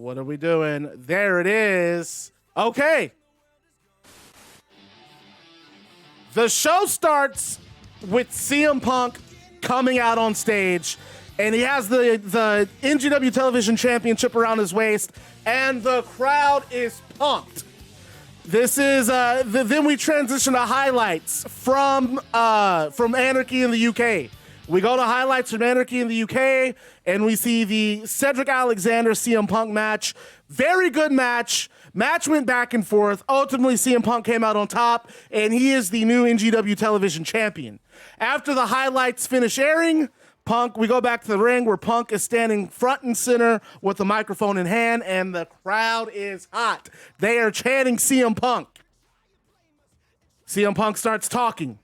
What are we doing? There it is. Okay. The show starts with CM Punk coming out on stage, and he has the NGW Television Championship around his waist, and the crowd is pumped. This is then we transition to highlights from Anarchy in the UK. We go to highlights from Anarchy in the UK, and we see the Cedric Alexander CM Punk match. Very good match. Match went back and forth. Ultimately, CM Punk came out on top, and he is the new NGW Television Champion. After the highlights finish airing, we go back to the ring where Punk is standing front and center with the microphone in hand, and the crowd is hot. They are chanting CM Punk. CM Punk starts talking.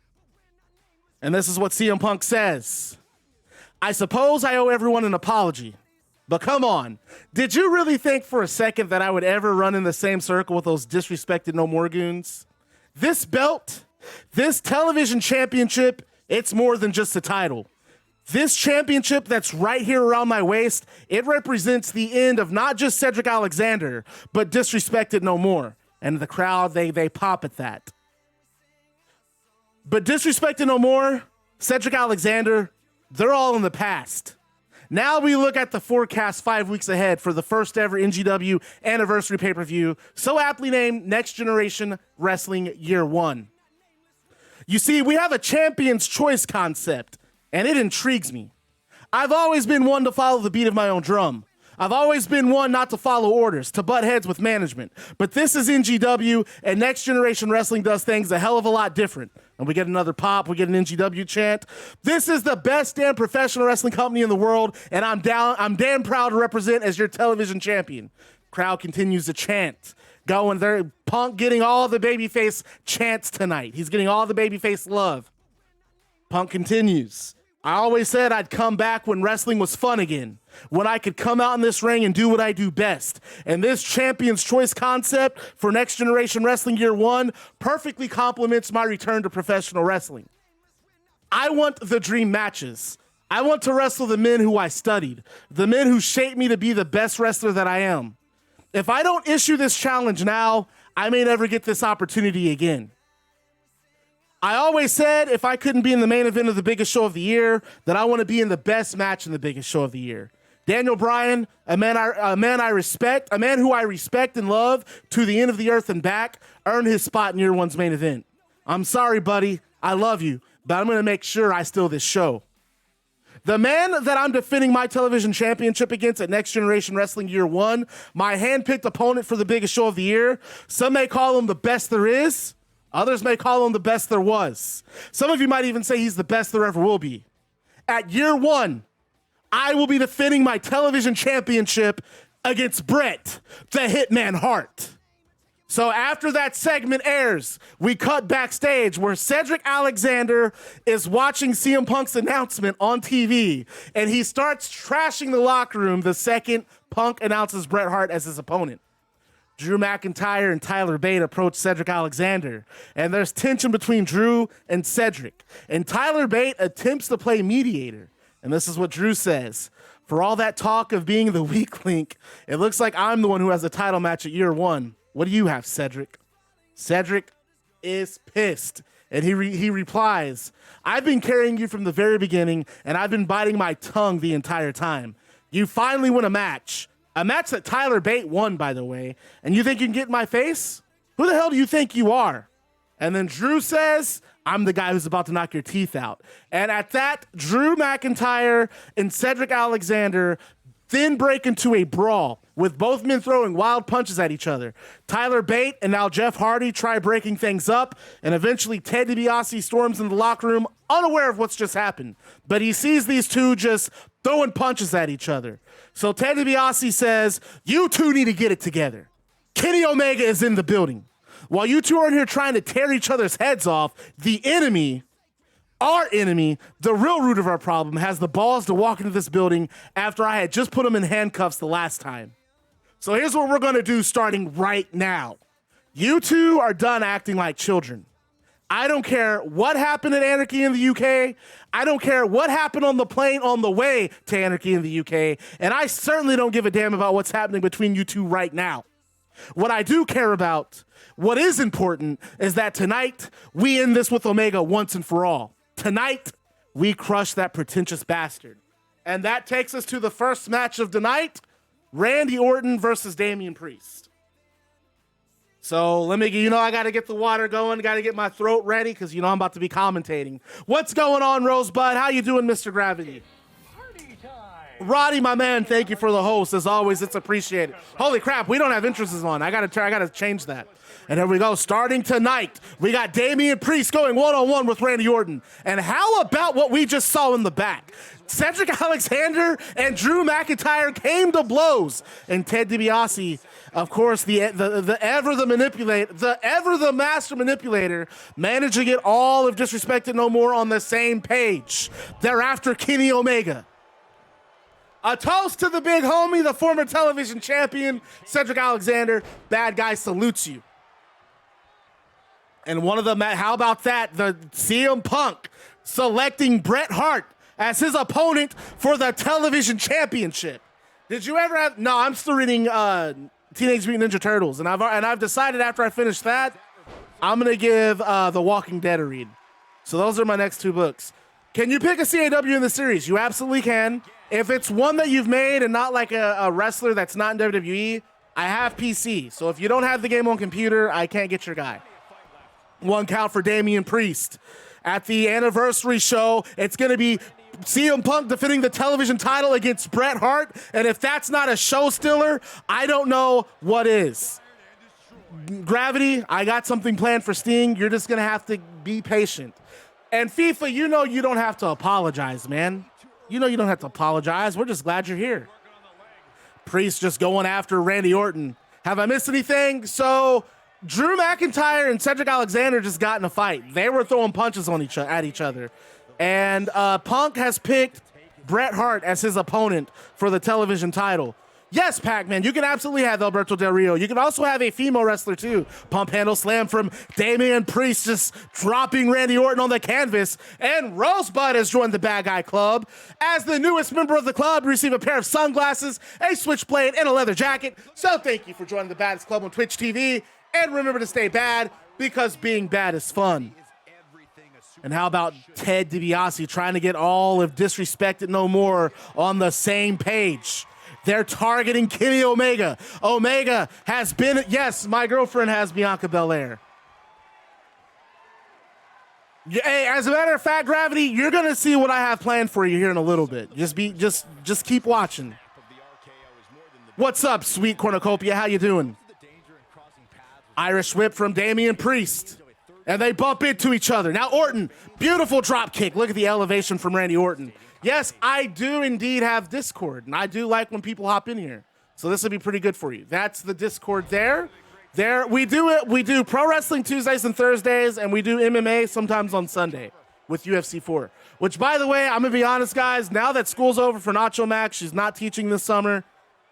And this is what CM Punk says. I suppose I owe everyone an apology, but come on. Did you really think for a second that I would ever run in the same circle with those disrespected No More goons? This belt, this television championship, it's more than just a title. This championship that's right here around my waist, it represents the end of not just Cedric Alexander, but disrespected No More. And the crowd, they pop at that. But disrespected No More, Cedric Alexander, they're all in the past. Now we look at the forecast 5 weeks ahead for the first ever NGW anniversary pay-per-view, so aptly named Next Generation Wrestling Year 1. You see, we have a champion's choice concept, and it intrigues me. I've always been one to follow the beat of my own drum. I've always been one not to follow orders, to butt heads with management. But this is NGW, and Next Generation Wrestling does things a hell of a lot different. And we get another pop, we get an NGW chant. This is the best damn professional wrestling company in the world, and I'm damn proud to represent as your television champion. Crowd continues to chant. Going there, Punk getting all the babyface chants tonight. He's getting all the babyface love. Punk continues. I always said I'd come back when wrestling was fun again, when I could come out in this ring and do what I do best. And this Champion's Choice concept for Next Generation Wrestling Year 1 perfectly complements my return to professional wrestling. I want the dream matches. I want to wrestle the men who I studied, the men who shaped me to be the best wrestler that I am. If I don't issue this challenge now, I may never get this opportunity again. I always said if I couldn't be in the main event of the biggest show of the year, that I want to be in the best match in the biggest show of the year. Daniel Bryan, a man I respect, a man who I respect and love to the end of the earth and back, earned his spot in Year 1's main event. I'm sorry, buddy. I love you, but I'm going to make sure I steal this show. The man that I'm defending my television championship against at Next Generation Wrestling Year 1, my handpicked opponent for the biggest show of the year, some may call him the best there is. Others may call him the best there was. Some of you might even say he's the best there ever will be. At Year 1, I will be defending my television championship against Bret, the Hitman Hart. So after that segment airs, we cut backstage where Cedric Alexander is watching CM Punk's announcement on TV, and he starts trashing the locker room the second Punk announces Bret Hart as his opponent. Drew McIntyre and Tyler Bate approach Cedric Alexander, and there's tension between Drew and Cedric. And Tyler Bate attempts to play mediator. And this is what Drew says. For all that talk of being the weak link, it looks like I'm the one who has the title match at Year 1. What do you have, Cedric? Cedric is pissed. And he replies, I've been carrying you from the very beginning, and I've been biting my tongue the entire time. You finally win a match. A match that Tyler Bate won, by the way. And you think you can get in my face? Who the hell do you think you are? And then Drew says, I'm the guy who's about to knock your teeth out. And at that, Drew McIntyre and Cedric Alexander then break into a brawl with both men throwing wild punches at each other. Tyler Bate and now Jeff Hardy try breaking things up, and eventually Ted DiBiase storms in the locker room unaware of what's just happened. But he sees these two just throwing punches at each other. So Ted DiBiase says, you two need to get it together. Kenny Omega is in the building. While you two are in here trying to tear each other's heads off, the enemy, our enemy, the real root of our problem, has the balls to walk into this building after I had just put him in handcuffs the last time. So here's what we're going to do starting right now. You two are done acting like children. I don't care what happened at Anarchy in the UK. I don't care what happened on the plane on the way to Anarchy in the UK. And I certainly don't give a damn about what's happening between you two right now. What I do care about, what is important, is that tonight we end this with Omega once and for all. Tonight, we crush that pretentious bastard. And that takes us to the first match of the night, Randy Orton versus Damien Priest. So let me, I got to get the water going, got to get my throat ready, because, I'm about to be commentating. What's going on, Rosebud? How you doing, Mr. Gravity? Roddy, my man, thank you for the host. As always, it's appreciated. Holy crap, we don't have entrances on. I gotta change that. And here we go. Starting tonight, we got Damien Priest going one-on-one with Randy Orton. And how about what we just saw in the back? Cedric Alexander and Drew McIntyre came to blows. And Ted DiBiase, of course, the master manipulator, managed to get all of Disrespected No More on the same page. Thereafter, Kenny Omega. A toast to the big homie, the former television champion, Cedric Alexander. Bad guy salutes you. And how about that? The CM Punk selecting Bret Hart as his opponent for the television championship. Did you ever have? No, I'm still reading Teenage Mutant Ninja Turtles, and I've decided after I finish that, I'm gonna give The Walking Dead a read. So those are my next two books. Can you pick a CAW in the series? You absolutely can. If it's one that you've made and not like a wrestler that's not in WWE, I have PC. So if you don't have the game on computer, I can't get your guy. One count for Damien Priest. At the anniversary show, it's going to be CM Punk defending the television title against Bret Hart. And if that's not a show stiller, I don't know what is. Gravity, I got something planned for Sting. You're just going to have to be patient. And FIFA, you don't have to apologize, man. You don't have to apologize. We're just glad you're here. Priest just going after Randy Orton. Have I missed anything? So Drew McIntyre and Cedric Alexander just got in a fight. They were throwing punches at each other. And Punk has picked Bret Hart as his opponent for the television title. Yes, Pac-Man, you can absolutely have Alberto Del Rio. You can also have a female wrestler, too. Pump handle slam from Damien Priest, just dropping Randy Orton on the canvas. And Rosebud has joined the Bad Guy Club. As the newest member of the club, receive a pair of sunglasses, a switchblade, and a leather jacket. So thank you for joining the Baddest Club on Twitch TV. And remember to stay bad, because being bad is fun. And how about Ted DiBiase trying to get all of Disrespected No More on the same page? They're targeting Kenny Omega. Omega has been, yes, my girlfriend has Bianca Belair. Hey, as a matter of fact, Gravity, you're gonna see what I have planned for you here in a little bit. Just keep watching. What's up, sweet cornucopia? How you doing? Irish whip from Damien Priest. And they bump into each other. Now Orton, beautiful drop kick. Look at the elevation from Randy Orton. Yes, I do indeed have Discord, and I do like when people hop in here. So this will be pretty good for you. That's the Discord there. We do Pro Wrestling Tuesdays and Thursdays, and we do MMA sometimes on Sunday with UFC 4. Which, by the way, I'm going to be honest, guys, now that school's over for Nacho Max, she's not teaching this summer,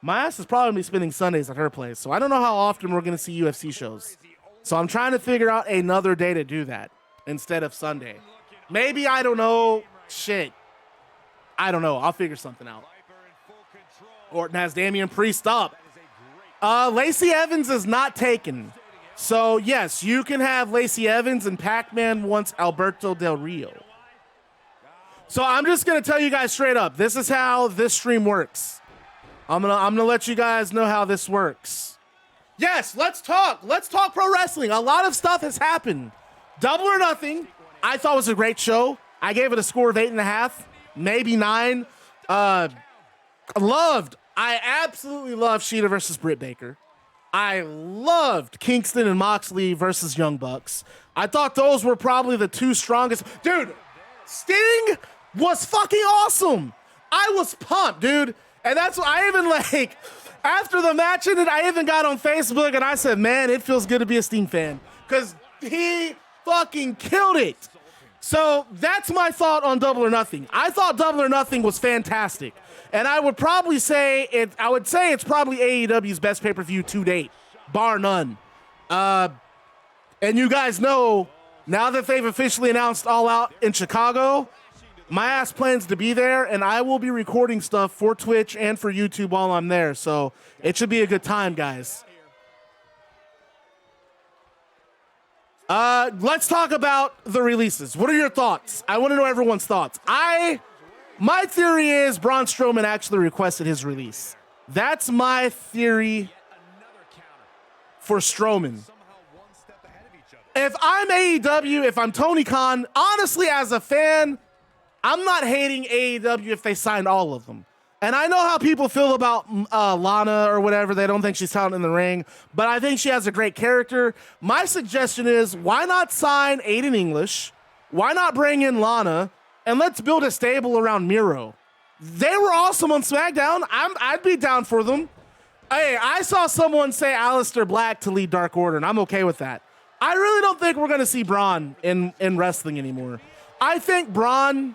my ass is probably going to be spending Sundays at her place. So I don't know how often we're going to see UFC shows. So I'm trying to figure out another day to do that instead of Sunday. Maybe, I don't know, shit. I don't know. I'll figure something out. Orton has Damien Priest up. Lacey Evans is not taken. So, yes, you can have Lacey Evans, and Pac-Man wants Alberto Del Rio. So I'm just going to tell you guys straight up. This is how this stream works. I'm gonna let you guys know how this works. Yes, let's talk. Let's talk pro wrestling. A lot of stuff has happened. Double or Nothing, I thought was a great show. I gave it a score of 8.5. Maybe 9. I absolutely loved Sheeta versus Britt Baker. I loved Kingston and Moxley versus Young Bucks. I thought those were probably the two strongest. Dude, Sting was fucking awesome. I was pumped, dude. And that's what I even after the match ended, I even got on Facebook and I said, man, it feels good to be a Sting fan. Because he fucking killed it. So that's my thought on Double or Nothing. I thought Double or Nothing was fantastic. And I would probably say it's probably AEW's best pay-per-view to date, bar none. And you guys know Now that they've officially announced All Out in Chicago, my ass plans to be there, and I will be recording stuff for Twitch and for YouTube while I'm there. So it should be a good time, guys. Let's talk about the releases. What are your thoughts? I want to know everyone's thoughts. My theory is Braun Strowman actually requested his release. That's my theory for Strowman. If I'm AEW, if I'm Tony Khan, honestly, as a fan, I'm not hating AEW if they signed all of them. And I know how people feel about Lana or whatever. They don't think she's talented in the ring, but I think she has a great character. My suggestion is, why not sign Aiden English? Why not bring in Lana? And let's build a stable around Miro. They were awesome on SmackDown. I'd be down for them. Hey, I saw someone say Aleister Black to lead Dark Order, and I'm okay with that. I really don't think we're going to see Braun in wrestling anymore. I think Braun's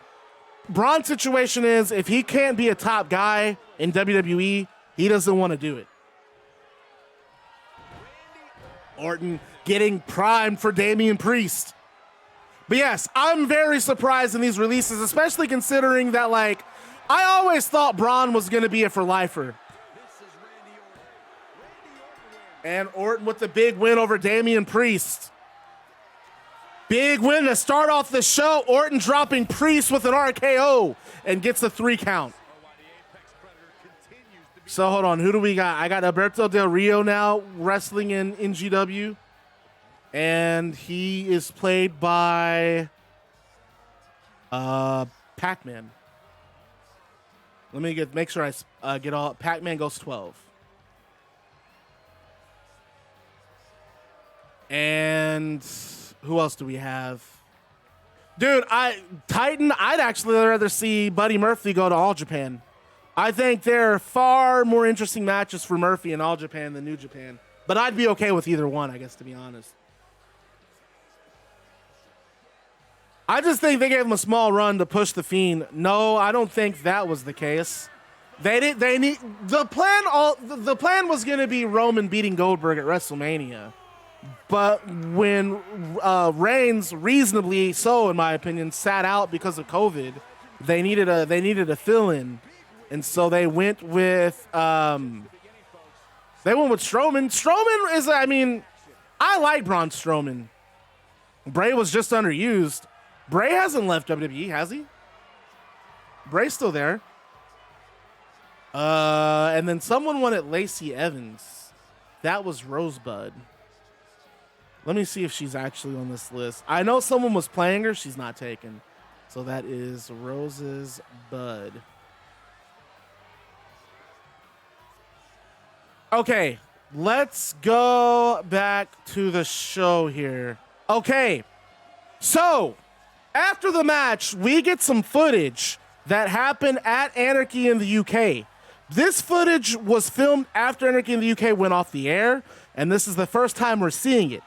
situation is, if he can't be a top guy in WWE, he doesn't want to do it. Orton getting primed for Damien Priest. But yes, I'm very surprised in these releases, especially considering that, like, I always thought Braun was going to be a for-lifer. And Orton with the big win over Damien Priest. Big win to start off the show. Orton dropping Priest with an RKO and gets a 3 count. So hold on, who do we got? I got Alberto Del Rio now wrestling in NGW. And he is played by Pac-Man. Let me make sure I get all. Pac-Man goes 12. And who else do we have? Dude, Titan, I'd actually rather see Buddy Murphy go to All Japan. I think there are far more interesting matches for Murphy in All Japan than New Japan. But I'd be okay with either one, I guess, to be honest. I just think they gave him a small run to push the Fiend. No, I don't think that was the case. The plan was going to be Roman beating Goldberg at WrestleMania. But when Reigns, reasonably so in my opinion, sat out because of COVID, they needed a fill-in, and so they went with Strowman. Strowman is, I mean, I like Braun Strowman. Bray was just underused. Bray hasn't left WWE, has he? Bray's still there. And then someone wanted Lacey Evans. That was Rosebud. Let me see if she's actually on this list. I know someone was playing her. She's not taken. So that is Rose's Bud. Okay, let's go back to the show here. Okay, so after the match, we get some footage that happened at Anarchy in the UK. This footage was filmed after Anarchy in the UK went off the air, and this is the first time we're seeing it.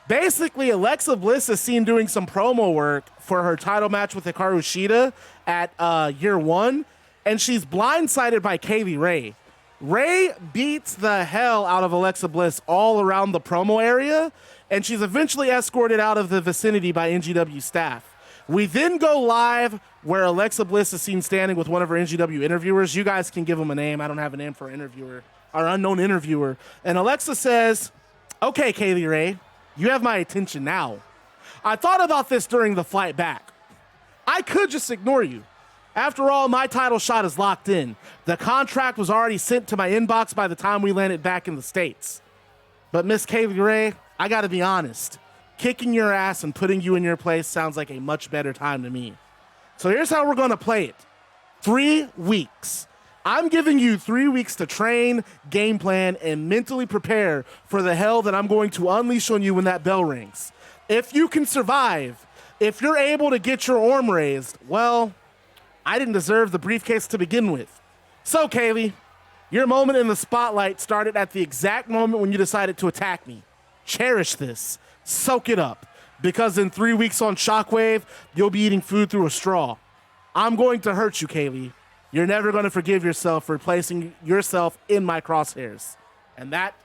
Basically, Alexa Bliss is seen doing some promo work for her title match with Hikaru Shida at Year One, and she's blindsided by Kaylee Ray. Ray beats the hell out of Alexa Bliss all around the promo area, and she's eventually escorted out of the vicinity by NGW staff. We then go live where Alexa Bliss is seen standing with one of her NGW interviewers. You guys can give them a name. I don't have a name for an interviewer, our unknown interviewer. And Alexa says, "Okay, Kaylee Ray, you have my attention now. I thought about this during the flight back. I could just ignore you. After all, my title shot is locked in. The contract was already sent to my inbox by the time we landed back in the States. But Miss Kaylee Ray, I gotta be honest. Kicking your ass and putting you in your place sounds like a much better time to me. So here's how we're gonna play it. 3 weeks. I'm giving you 3 weeks to train, game plan, and mentally prepare for the hell that I'm going to unleash on you when that bell rings. If you can survive, if you're able to get your arm raised, well, I didn't deserve the briefcase to begin with. So, Kaylee, your moment in the spotlight started at the exact moment when you decided to attack me. Cherish this. Soak it up. Because in 3 weeks on Shockwave, you'll be eating food through a straw. I'm going to hurt you, Kaylee. You're never going to forgive yourself for placing yourself in my crosshairs." And that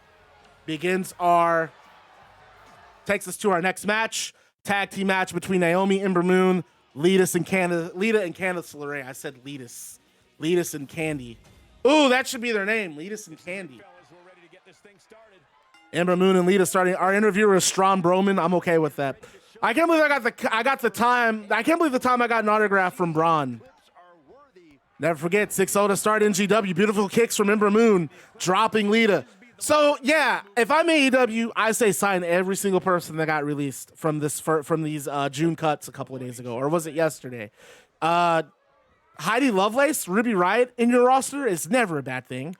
takes us to our next match. tag team match between Naomi, Ember Moon, Lita and Candice LeRae. I said Lita and Candy. Ooh, that should be their name, Lita and Candy. Ember Moon and Lita starting. Our interviewer is Strom Broman. I'm okay with that. I can't believe I got the time. I can't believe the time I got an autograph from Braun. Never forget, 6-0 to start NGW. Beautiful kicks from Ember Moon, dropping Lita. So yeah, if I'm AEW, I say sign every single person that got released from these June cuts a couple of days ago, or was it yesterday? Heidi Lovelace, Ruby Riott in your roster is never a bad thing.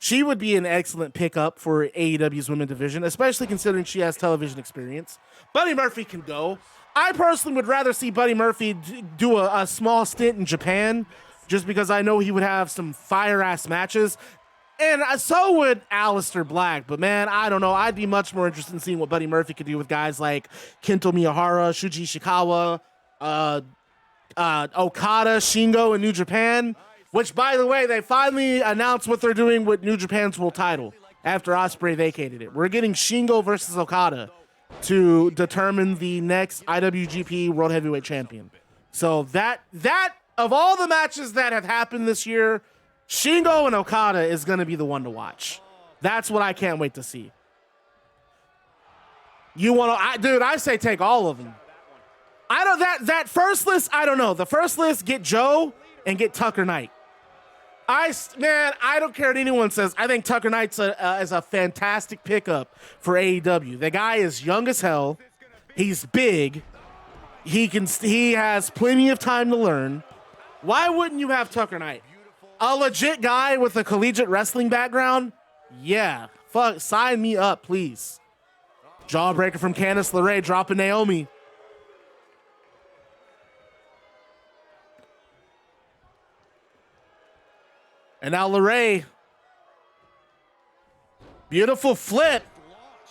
She would be an excellent pickup for AEW's women's division, especially considering she has television experience. Buddy Murphy can go. I personally would rather see Buddy Murphy do a small stint in Japan, just because I know he would have some fire-ass matches. And so would Aleister Black. But, man, I don't know. I'd be much more interested in seeing what Buddy Murphy could do with guys like Kento Miyahara, Shuji Ishikawa, Okada, Shingo, and New Japan. Which, by the way, they finally announced what they're doing with New Japan's world title after Ospreay vacated it. We're getting Shingo versus Okada to determine the next IWGP World Heavyweight Champion. So that of all the matches that have happened this year, Shingo and Okada is going to be the one to watch. That's what I can't wait to see. You want to, dude? I say take all of them. I don't that first list. I don't know. The first list, get Joe and get Tucker Knight. I don't care what anyone says. I think Tucker Knight is a fantastic pickup for AEW. The guy is young as hell. He's big. He has plenty of time to learn. Why wouldn't you have Tucker Knight? A legit guy with a collegiate wrestling background? Yeah. Fuck, sign me up, please. Jawbreaker from Candice LeRae dropping Naomi. And now LeRae. Beautiful flip.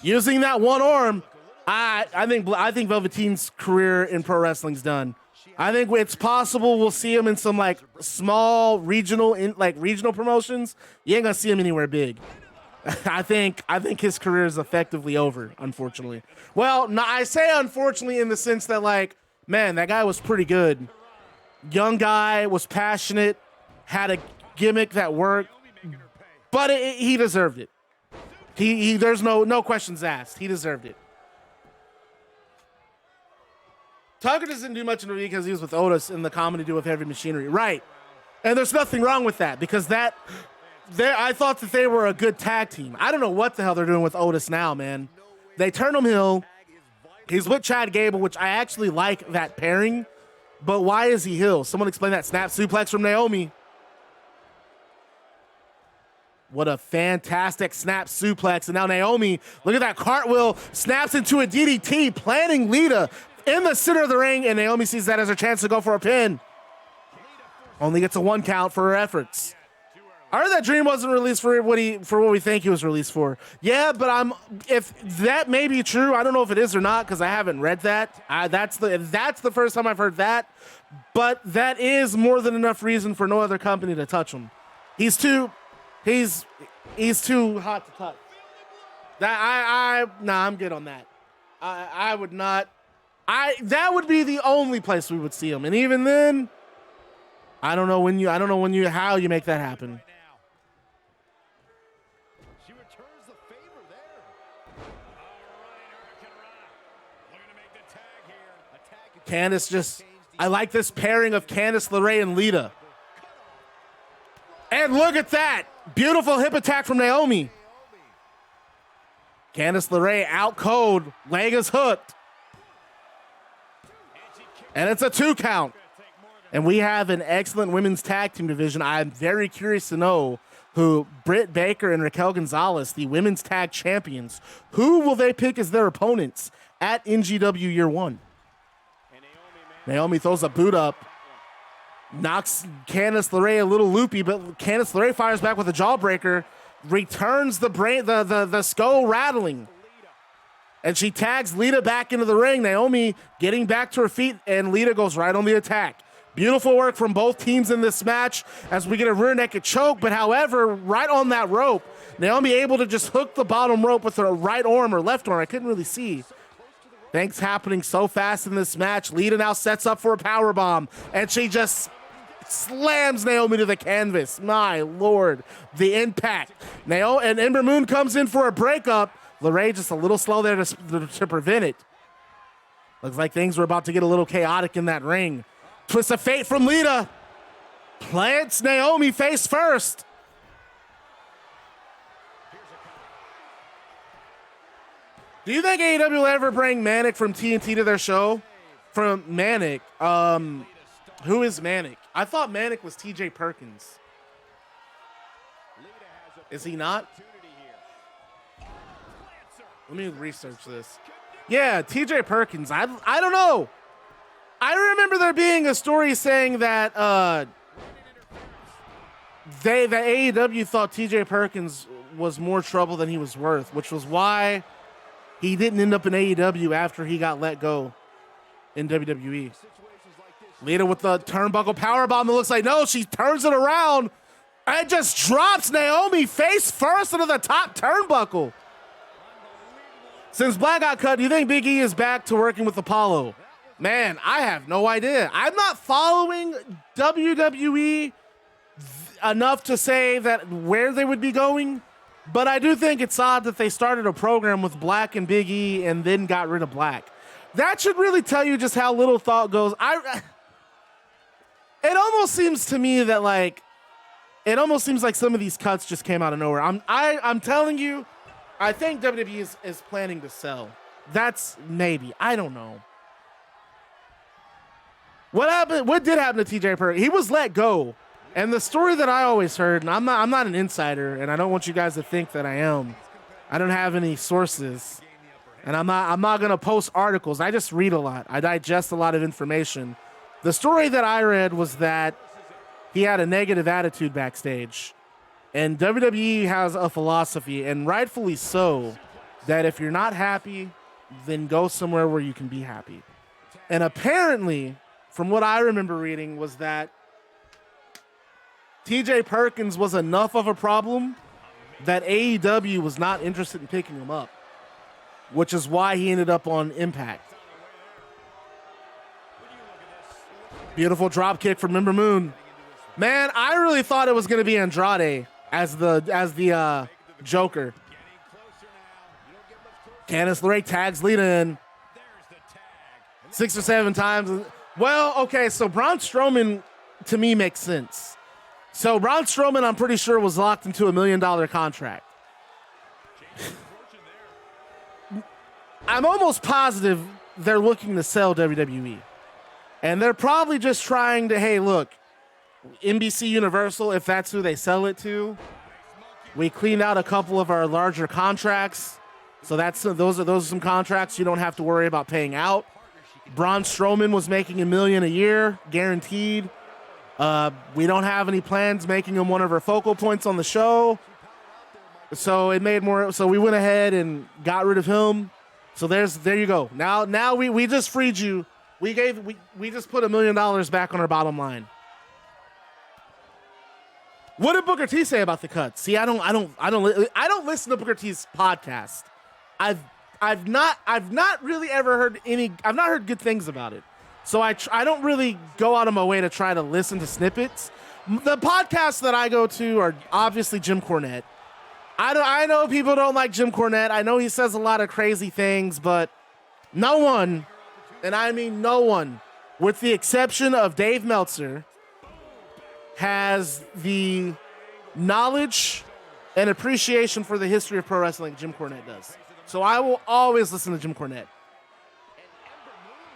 Using that one arm. I think Velveteen's career in pro wrestling's done. I think it's possible we'll see him in some like small regional promotions. You ain't gonna see him anywhere big. I think his career is effectively over, unfortunately. Well, no, I say unfortunately in the sense that, like, man, that guy was pretty good. Young guy, was passionate, had a gimmick that worked, but he deserved it. There's no questions asked. He deserved it. Tucker doesn't do much in the league because he was with Otis in the comedy duo with Heavy Machinery. Right. And there's nothing wrong with that because I thought that they were a good tag team. I don't know what the hell they're doing with Otis now, man. They turned him heel. He's with Chad Gable, which I actually like that pairing. But why is he heel? Someone explain that. Snap suplex from Naomi. What a fantastic snap suplex. And now Naomi, look at that cartwheel, snaps into a DDT, planting Lita in the center of the ring, and Naomi sees that as her chance to go for a pin. Only gets a 1 count for her efforts. I heard that Dream wasn't released for what we think he was released for. Yeah, but if that may be true, I don't know if it is or not because I haven't read that. That's the first time I've heard that. But that is more than enough reason for no other company to touch him. He's too hot to touch. I'm good on that. I would not. That would be the only place we would see him, and even then, I don't know how you make that happen. She returns the favor there. Candice I like this pairing of Candice LeRae and Lita. And look at that. Beautiful hip attack from Naomi. Candice LeRae out cold. Leg is hooked. And it's a 2 count. And we have an excellent women's tag team division. I'm very curious to know who Britt Baker and Raquel Gonzalez, the women's tag champions, who will they pick as their opponents at NGW Year 1? Naomi throws a boot up. Knocks Candice LeRae a little loopy, but Candice LeRae fires back with a jawbreaker, returns the skull rattling. And she tags Lita back into the ring. Naomi getting back to her feet, and Lita goes right on the attack. Beautiful work from both teams in this match as we get a rear naked choke, but however, right on that rope, Naomi able to just hook the bottom rope with her right arm or left arm. I couldn't really see. Things happening so fast in this match. Lita now sets up for a powerbomb, and she just slams Naomi to the canvas. My Lord, the impact. Naomi and Ember Moon comes in for a breakup. LeRae just a little slow there to prevent it. Looks like things were about to get a little chaotic in that ring. Twist of fate from Lita. Plants Naomi face first. Do you think AEW will ever bring Manic from TNT to their show? From Manic. Who is Manic? I thought Manic was TJ Perkins. Is he not? Let me research this. Yeah, TJ Perkins. I don't know. I remember there being a story saying that that AEW thought TJ Perkins was more trouble than he was worth, which was why he didn't end up in AEW after he got let go in WWE. Lita with the turnbuckle powerbomb. It looks like, no, she turns it around and just drops Naomi face first into the top turnbuckle. Since Black got cut, do you think Big E is back to working with Apollo? Man, I have no idea. I'm not following WWE enough to say that where they would be going, but I do think it's odd that they started a program with Black and Big E and then got rid of Black. That should really tell you just how little thought goes. It almost seems to me that it almost seems like some of these cuts just came out of nowhere. I'm telling you, I think WWE is planning to sell. That's maybe. I don't know. What happened? What did happen to TJ Perkins? He was let go. And the story that I always heard, and I'm not an insider, and I don't want you guys to think that I am. I don't have any sources. And I'm not gonna post articles. I just read a lot. I digest a lot of information. The story that I read was that he had a negative attitude backstage. And WWE has a philosophy, and rightfully so, that if you're not happy, then go somewhere where you can be happy. And apparently, from what I remember reading, was that TJ Perkins was enough of a problem that AEW was not interested in picking him up, which is why he ended up on Impact. Beautiful drop kick from Ember Moon. Man, I really thought it was going to be Andrade as the Joker. Candice LeRae tags Lita in 6 or 7 times. Well, okay, so Braun Strowman to me makes sense. So Braun Strowman, I'm pretty sure, was locked into $1 million contract. I'm almost positive they're looking to sell WWE. And they're probably just trying to, hey, look, NBC Universal, if that's who they sell it to, we cleaned out a couple of our larger contracts. So those are some contracts you don't have to worry about paying out. Braun Strowman was making $1 million a year, guaranteed. We don't have any plans making him one of our focal points on the show. So it made more. So we went ahead and got rid of him. So there you go. Now we just freed you. We just put $1 million back on our bottom line. What did Booker T say about the cut? See, I don't listen to Booker T's podcast. I've not really ever heard I've not heard good things about it. So I don't really go out of my way to try to listen to snippets. The podcasts that I go to are obviously Jim Cornette. I know people don't like Jim Cornette. I know he says a lot of crazy things, but no one, and I mean no one, with the exception of Dave Meltzer, has the knowledge and appreciation for the history of pro wrestling Jim Cornette does. So I will always listen to Jim Cornette.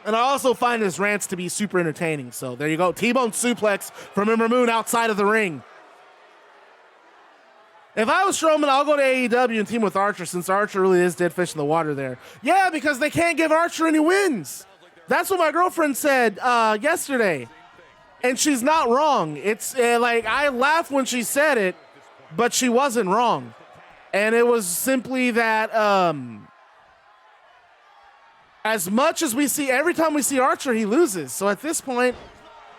And I also find his rants to be super entertaining. So there you go. T-bone suplex from Ember Moon outside of the ring. If I was Strowman, I'll go to AEW and team with Archer, since Archer really is dead fish in the water there. Yeah, because they can't give Archer any wins. That's what my girlfriend said yesterday. And she's not wrong. It's I laughed when she said it, but she wasn't wrong. And it was simply that as much as we see, every time we see Archer, he loses. So at this point,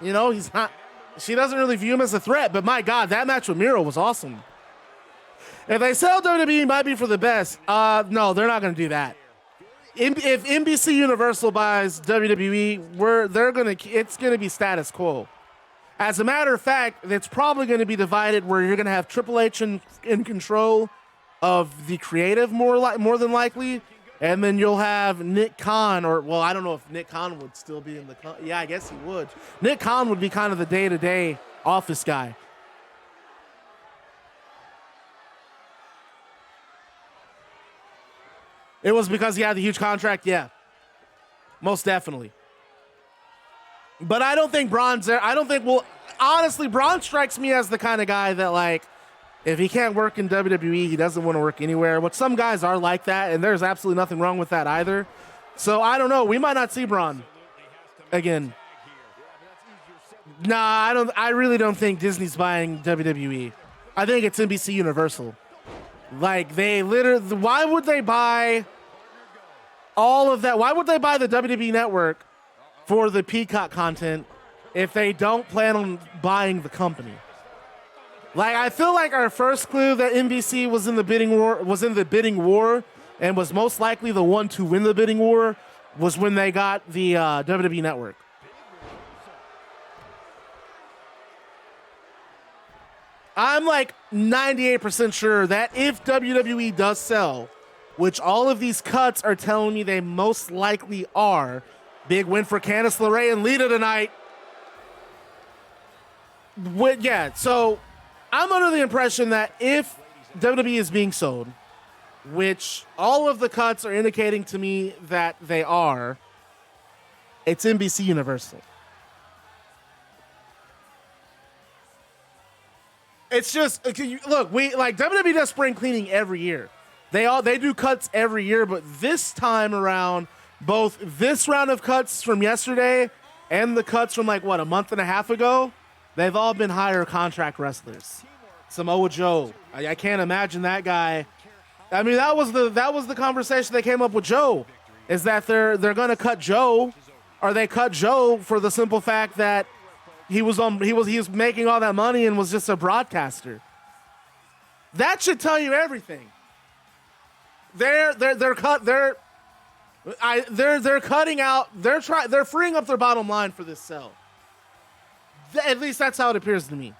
he's not, she doesn't really view him as a threat. But my God, that match with Miro was awesome. If they sell WWE, it might be for the best. No, they're not going to do that. if NBC Universal buys WWE, it's gonna be status quo. As a matter of fact, it's probably going to be divided where you're going to have Triple H in control of the creative more than likely, and then you'll have Nick Khan, I don't know if Nick Khan would still be in the yeah, I guess he would. Nick Khan would be kind of the day-to-day office guy. It was because he had the huge contract, yeah. Most definitely. But I don't think Braun's there. Honestly, Braun strikes me as the kind of guy that, like, if he can't work in WWE, he doesn't want to work anywhere. But some guys are like that, and there's absolutely nothing wrong with that either. So I don't know. We might not see Braun again. Nah, I really don't think Disney's buying WWE. I think it's NBC Universal. Like, they literally, why would they buy all of that? Why would they buy the WWE network for the Peacock content if they don't plan on buying the company? Like, I feel like our first clue that NBC was in the bidding war and was most likely the one to win the bidding war was when they got the WWE network. I'm like 98% sure that if WWE does sell, which all of these cuts are telling me they most likely are, big win for Candice, LeRae, and Lita tonight. So I'm under the impression that if WWE is being sold, which all of the cuts are indicating to me that they are, it's NBC Universal. It's just, look, WWE does spring cleaning every year. They do cuts every year, but this time around, both this round of cuts from yesterday and the cuts from a month and a half ago, they've all been higher contract wrestlers. Samoa Joe, I can't imagine that guy. I mean, that was the conversation they came up with Joe, is that they're gonna cut Joe, or they cut Joe for the simple fact that he was making all that money and was just a broadcaster. That should tell you everything. They're cutting out. They're freeing up their bottom line for this sell. At least that's how it appears to me.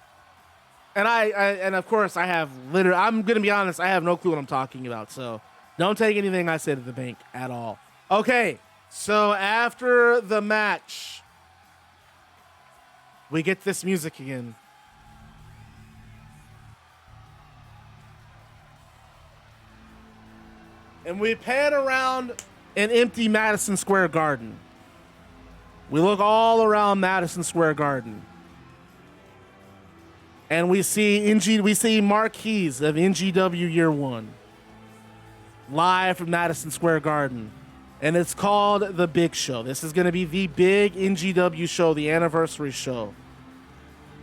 And of course I'm gonna be honest, I have no clue what I'm talking about. So don't take anything I say to the bank at all. Okay, so after the match, we get this music again. And we pan around an empty Madison Square Garden. We look all around Madison Square Garden. And we see marquees of NGW Year One. Live from Madison Square Garden. And it's called The Big Show. This is going to be the big NGW show, the anniversary show.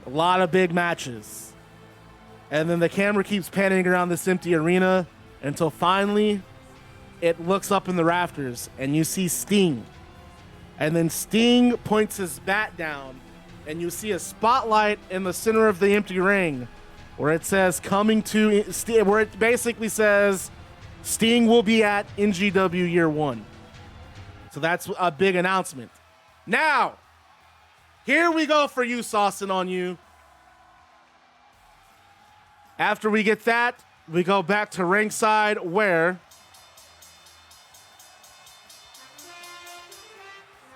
A lot of big matches. And then the camera keeps panning around this empty arena until finally it looks up in the rafters and you see Sting. And then Sting points his bat down and you see a spotlight in the center of the empty ring where it says where it basically says Sting will be at NGW Year One. So that's a big announcement. Now, here we go for you, Saucin' on You. After we get that, we go back to ringside where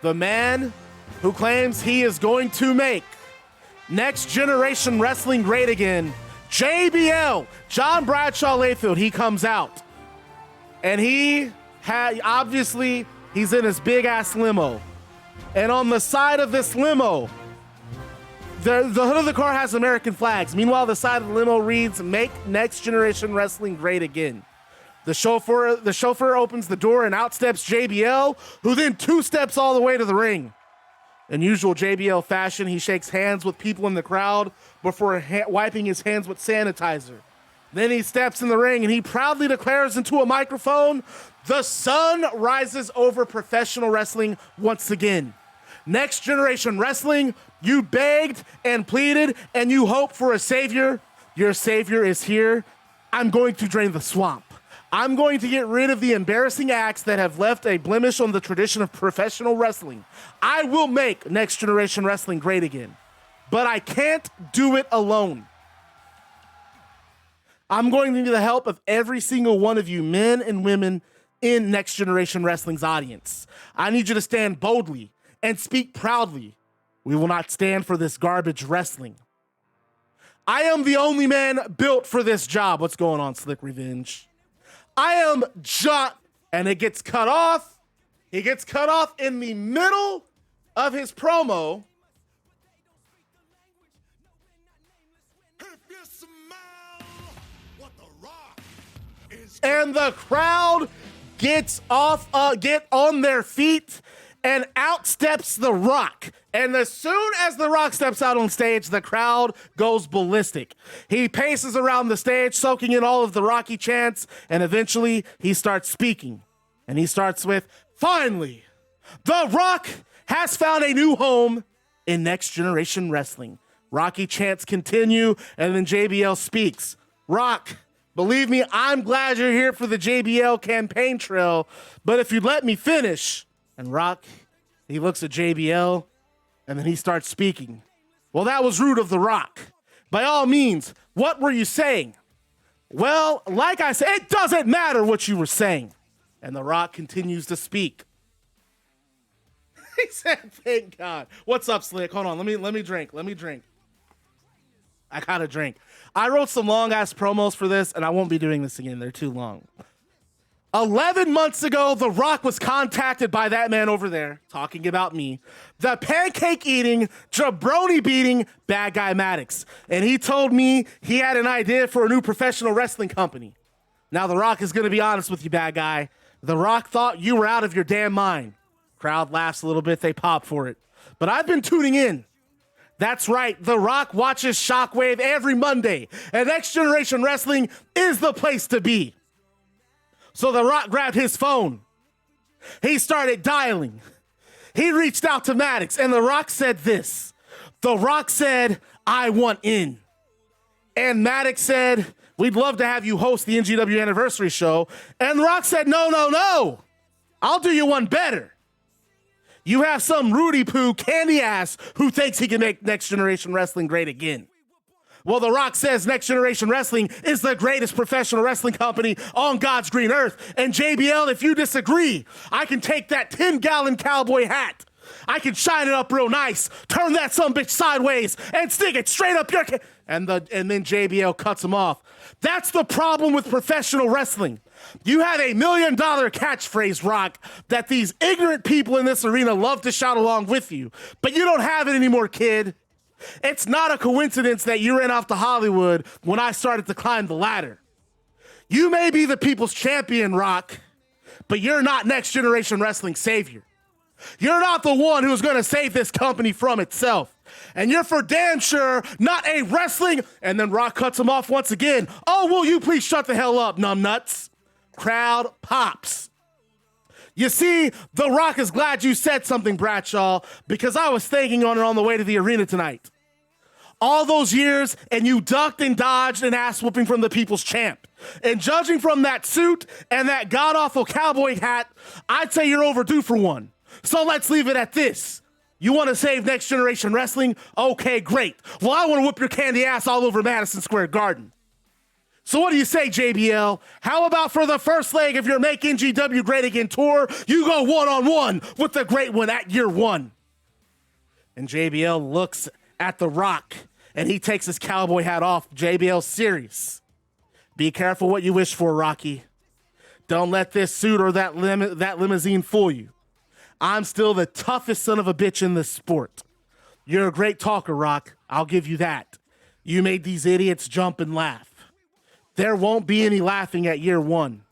the man who claims he is going to make Next Generation Wrestling great again, JBL, John Bradshaw Layfield, he comes out. And he's in his big ass limo. And on the side of this limo, the hood of the car has American flags. Meanwhile, the side of the limo reads, "Make Next Generation Wrestling Great Again." The chauffeur opens the door and out steps JBL, who then two steps all the way to the ring. In usual JBL fashion, he shakes hands with people in the crowd before wiping his hands with sanitizer. Then he steps in the ring and he proudly declares into a microphone, "The sun rises over professional wrestling once again. Next Generation Wrestling, you begged and pleaded and you hoped for a savior. Your savior is here. I'm going to drain the swamp. I'm going to get rid of the embarrassing acts that have left a blemish on the tradition of professional wrestling. I will make Next Generation Wrestling great again, but I can't do it alone. I'm going to need the help of every single one of you, men and women in Next Generation Wrestling's audience. I need you to stand boldly and speak proudly. We will not stand for this garbage wrestling. I am the only man built for this job. What's going on, Slick Revenge? I am and it gets cut off. He gets cut off in the middle of his promo. And the crowd gets get on their feet, and out steps The Rock. And as soon as The Rock steps out on stage, the crowd goes ballistic. He paces around the stage, soaking in all of the Rocky chants, and eventually he starts speaking. And he starts with, "Finally, The Rock has found a new home in Next Generation Wrestling." Rocky chants continue, and then JBL speaks. "Rock, believe me, I'm glad you're here for the JBL campaign trail, but if you'd let me finish." And Rock, he looks at JBL, and then he starts speaking. "Well, that was rude of The Rock. By all means, what were you saying?" "Well, like I said, it doesn't matter what you were saying." And The Rock continues to speak. He said, "Thank God." What's up, Slick? Hold on, let me drink. I gotta drink. I wrote some long-ass promos for this, and I won't be doing this again. They're too long. 11 months ago, The Rock was contacted by that man over there, talking about me, the pancake-eating, jabroni-beating bad guy Maddox. And he told me he had an idea for a new professional wrestling company. Now, The Rock is going to be honest with you, bad guy. The Rock thought you were out of your damn mind. Crowd laughs a little bit. They pop for it. But I've been tuning in. That's right. The Rock watches Shockwave every Monday, and Next Generation Wrestling is the place to be. So The Rock grabbed his phone. He started dialing. He reached out to Maddox, and The Rock said this. The Rock said, "I want in." And Maddox said, "We'd love to have you host the NGW anniversary show." And The Rock said, No. I'll do you one better. You have some Rudy Poo candy ass who thinks he can make Next Generation Wrestling great again. Well, The Rock says Next Generation Wrestling is the greatest professional wrestling company on God's green earth. And JBL, if you disagree, I can take that 10-gallon cowboy hat. I can shine it up real nice, turn that sumbitch sideways, and stick it straight up your... And then JBL cuts him off. That's the problem with professional wrestling. You have $1 million catchphrase, Rock, that these ignorant people in this arena love to shout along with you. But you don't have it anymore, kid. It's not a coincidence that you ran off to Hollywood when I started to climb the ladder. You may be the people's champion, Rock, but you're not Next Generation Wrestling savior. You're not the one who's going to save this company from itself. And you're for damn sure not a wrestling... And then Rock cuts him off once again. "Oh, will you please shut the hell up, numbnuts?" Crowd pops. You see, The Rock is glad you said something, Bradshaw, because I was thinking on it on the way to the arena tonight. All those years, and you ducked and dodged an ass whooping from the people's champ. And judging from that suit and that god-awful cowboy hat, I'd say you're overdue for one. So let's leave it at this. You want to save Next Generation Wrestling? Okay, great. Well, I want to whoop your candy ass all over Madison Square Garden. So what do you say, JBL? How about for the first leg of your Make NGW Great Again tour, you go one-on-one with the great one at year one? And JBL looks at The Rock, and he takes his cowboy hat off. JBL's serious. Be careful what you wish for, Rocky. Don't let this suit or that limousine fool you. I'm still the toughest son of a bitch in this sport. You're a great talker, Rock. I'll give you that. You made these idiots jump and laugh. There won't be any laughing at year one.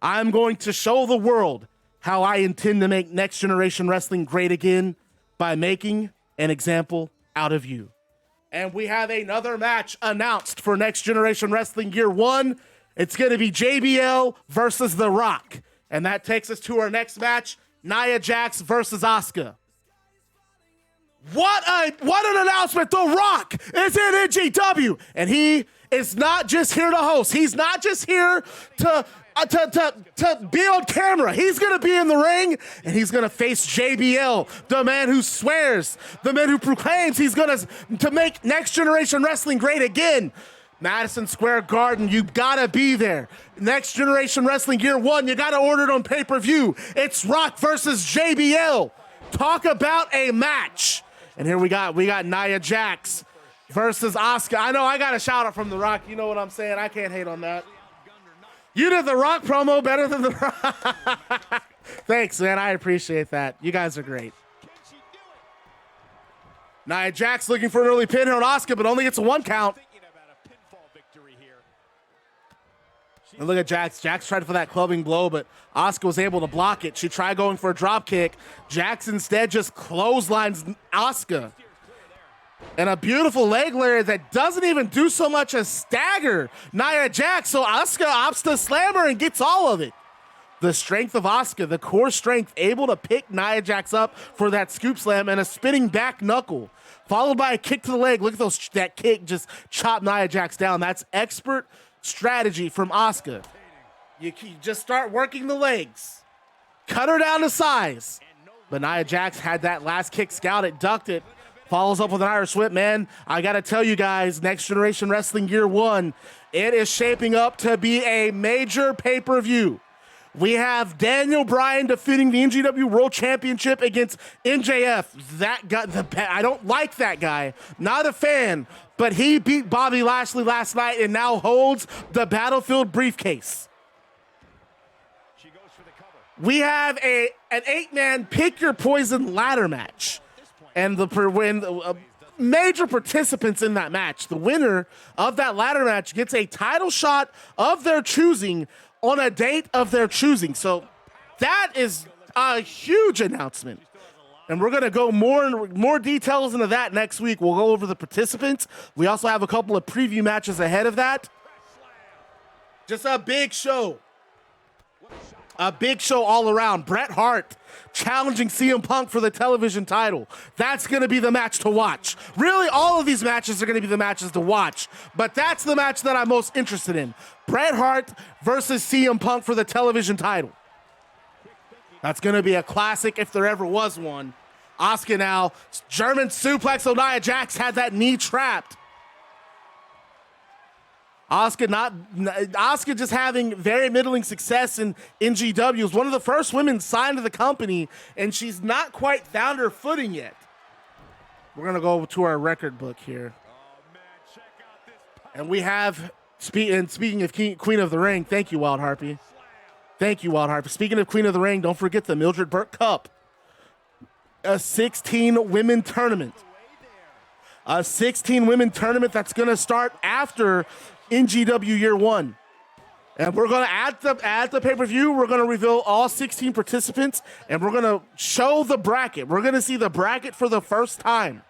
I'm going to show the world how I intend to make Next Generation Wrestling great again by making an example out of you. And we have another match announced for Next Generation Wrestling year one. It's going to be JBL versus The Rock. And that takes us to our next match, Nia Jax versus Asuka. What an announcement. The Rock is in NGW. And he is not just here to host. He's not just here to to be on camera. He's going to be in the ring, and he's going to face JBL, the man who swears, the man who proclaims he's going to make Next Generation Wrestling great again. Madison Square Garden, you gotta be there. Next Generation Wrestling Year 1, you gotta order it on pay-per-view. It's Rock versus JBL. Talk about a match. And here we got Nia Jax versus Asuka. I know I got a shout out from The Rock. You know what I'm saying? I can't hate on that. You did The Rock promo better than The Rock. Thanks, man. I appreciate that. You guys are great. Nia Jax looking for an early pin here on Asuka, but only gets a 1 count. And look at Jax. Jax tried for that clubbing blow, but Asuka was able to block it. She tried going for a drop kick. Jax instead just clotheslines Asuka. And a beautiful leg lariat that doesn't even do so much as stagger Nia Jax. So Asuka opts to slam her and gets all of it. The strength of Asuka, the core strength, able to pick Nia Jax up for that scoop slam and a spinning back knuckle, followed by a kick to the leg. Look at that kick just chop Nia Jax down. That's expert strategy from Asuka. You just start working the legs, cut her down to size. But Nia Jax had that last kick scouted, ducked it, follows up with an Irish whip. Man, I gotta tell you guys, Next Generation Wrestling Year 1, it is shaping up to be a major pay-per-view. We have Daniel Bryan defeating the NGW World Championship against MJF. That guy, I don't like that guy. Not a fan, but he beat Bobby Lashley last night and now holds the Battlefield briefcase. We have an 8-man pick your poison ladder match. And major participants in that match, the winner of that ladder match gets a title shot of their choosing on a date of their choosing. So that is a huge announcement. And we're going to go more details into that next week. We'll go over the participants. We also have a couple of preview matches ahead of that. Just a big show. A big show all around. Bret Hart challenging CM Punk for the television title. That's going to be the match to watch. Really, all of these matches are going to be the matches to watch. But that's the match that I'm most interested in. Bret Hart versus CM Punk for the television title. That's going to be a classic if there ever was one. Asuka now, German suplex. Nia Jax had that knee trapped. Asuka just having very middling success in NGW. Was one of the first women signed to the company, and she's not quite found her footing yet. We're going to go to our record book here. And we have, speaking of Queen of the Ring, thank you, Wild Harpy. Thank you, Wild Harpy. Speaking of Queen of the Ring, don't forget the Mildred Burke Cup. A 16-women tournament. A 16-women tournament that's going to start after NGW Year 1. And we're going to, at the pay-per-view, we're going to reveal all 16 participants, and we're going to show the bracket. We're going to see the bracket for the first time.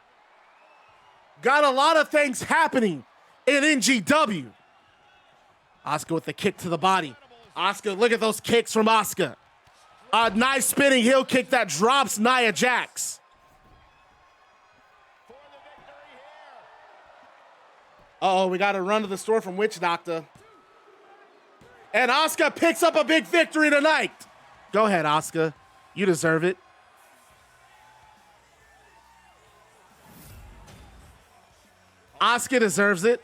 Got a lot of things happening in NGW. Asuka with the kick to the body. Asuka, look at those kicks from Asuka. A nice spinning heel kick that drops Nia Jax. Uh-oh, we got to run to the store from Witch Doctor. And Asuka picks up a big victory tonight. Go ahead, Asuka. You deserve it. Asuka deserves it.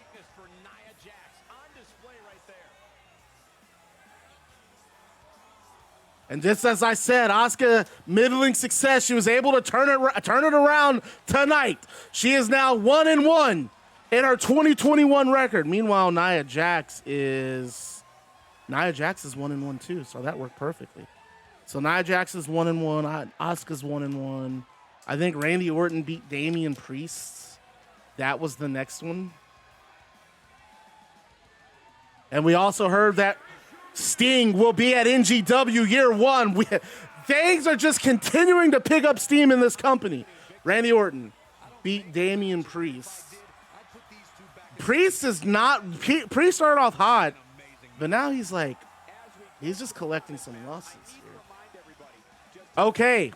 And just as I said, Asuka, middling success. She was able to turn it around tonight. She is now 1-1 in her 2021 record. Meanwhile, Nia Jax is 1-1 too, so that worked perfectly. So Nia Jax is 1-1. Asuka's 1-1. I think Randy Orton beat Damien Priest. That was the next one. And we also heard that Sting will be at NGW Year 1. Things are just continuing to pick up steam in this company. Randy Orton beat Damien Priest. Priest started off hot, but now he's just collecting some losses here. Okay.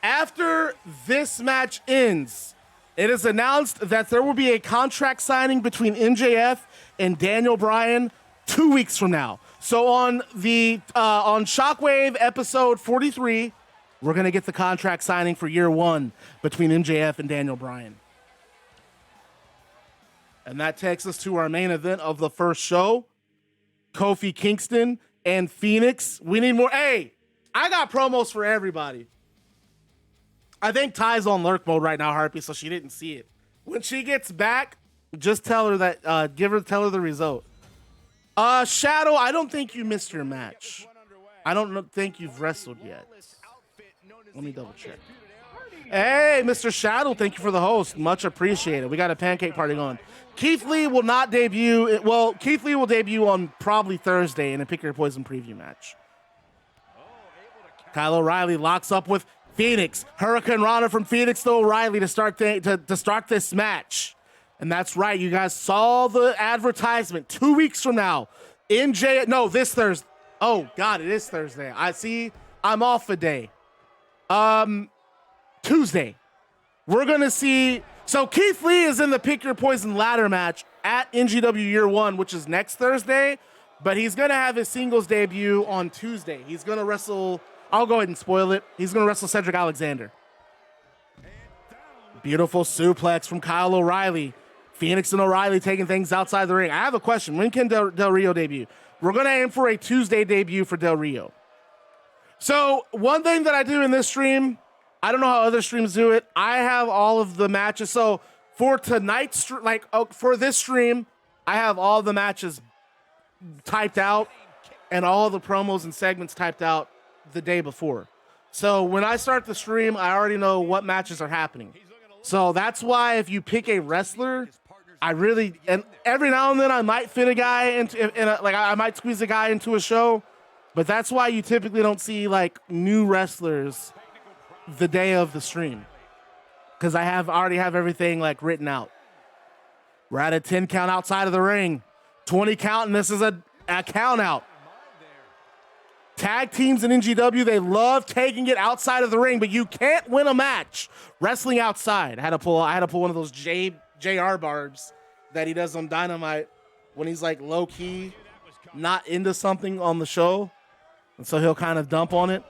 After this match ends, it is announced that there will be a contract signing between MJF and Daniel Bryan 2 weeks from now. So on the on Shockwave episode 43, we're gonna get the contract signing for year 1 between MJF and Daniel Bryan. And that takes us to our main event of the first show. Kofi Kingston and Fenix. We need more. Hey, I got promos for everybody. I think Ty's on lurk mode right now, Harpy, so she didn't see it. When she gets back, just tell her that, tell her the result. Shadow, I don't think you missed your match. I don't think you've wrestled yet. Let me double check. Hey, Mr. Shadow, thank you for the host. Much appreciated. We got a pancake party going. Keith Lee will not debut. Well, Keith Lee will debut on probably Thursday in a Pick Your Poison preview match. Kyle O'Reilly locks up with Fenix. Hurricane Rana from Fenix to O'Reilly to start this match. And that's right. You guys saw the advertisement 2 weeks from now. This Thursday. Oh, God, it is Thursday. I see. I'm off a day. Tuesday. We're going to see. So Keith Lee is in the Pick Your Poison ladder match at NGW Year 1, which is next Thursday. But he's going to have his singles debut on Tuesday. He's going to wrestle. I'll go ahead and spoil it. He's going to wrestle Cedric Alexander. Beautiful suplex from Kyle O'Reilly. Fenix and O'Reilly taking things outside the ring. I have a question. When can Del Rio debut? We're going to aim for a Tuesday debut for Del Rio. So one thing that I do in this stream, I don't know how other streams do it. I have all of the matches. So for tonight's, for this stream, I have all the matches typed out and all the promos and segments typed out the day before. So when I start the stream, I already know what matches are happening. So that's why if you pick a wrestler, and every now and then I might fit a guy I might squeeze a guy into a show, but that's why you typically don't see like new wrestlers the day of the stream, because I already have everything like written out. We're at a 10 count outside of the ring, 20 count, and this is a count out. Tag teams in NGW, they love taking it outside of the ring, but you can't win a match wrestling outside. I had to pull one of those JR barbs that he does on Dynamite when he's like low key, not into something on the show, and so he'll kind of dump on it.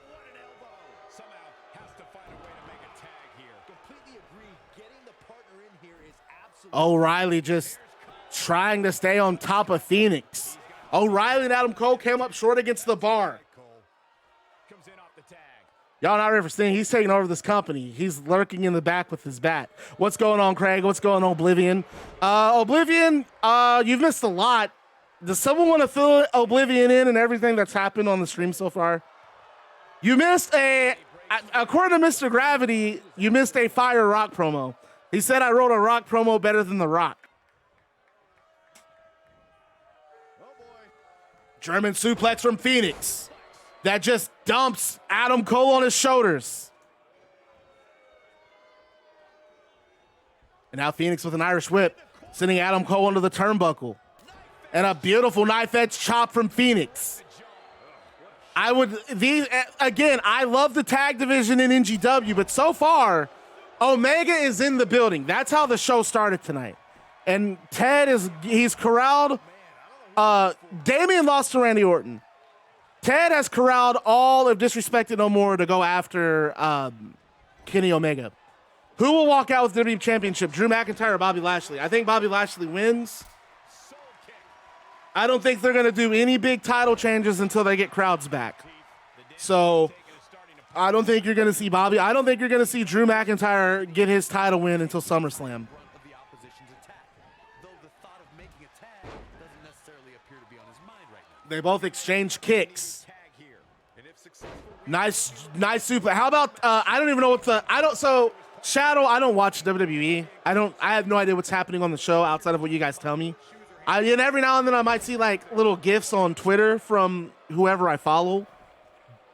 O'Reilly just trying to stay on top of Fenix. O'Reilly and Adam Cole came up short against the bar. Y'all not ready for seeing? He's taking over this company. He's lurking in the back with his bat. What's going on, Craig? What's going on, Oblivion? Oblivion, you've missed a lot. Does someone want to fill Oblivion in and everything that's happened on the stream so far? You missed according to Mr. Gravity, you missed a Fire Rock promo. He said I wrote a Rock promo better than The Rock. German suplex from Fenix that just dumps Adam Cole on his shoulders. And now Fenix with an Irish whip, sending Adam Cole into the turnbuckle. And a beautiful knife edge chop from Fenix. I love the tag division in NGW, but so far, Omega is in the building. That's how the show started tonight. And he's corralled. Damien lost to Randy Orton. Ted has corralled all of Disrespected No More to go after Kenny Omega. Who will walk out with the WWE Championship, Drew McIntyre or Bobby Lashley? I think Bobby Lashley wins. I don't think they're going to do any big title changes until they get crowds back. So I don't think you're going to see Bobby. I don't think you're going to see Drew McIntyre get his title win until SummerSlam. They both exchange kicks. Nice super. How about I don't even know so Shadow, I don't watch WWE. I have no idea what's happening on the show outside of what you guys tell me. And every now and then I might see like little gifs on Twitter from whoever I follow.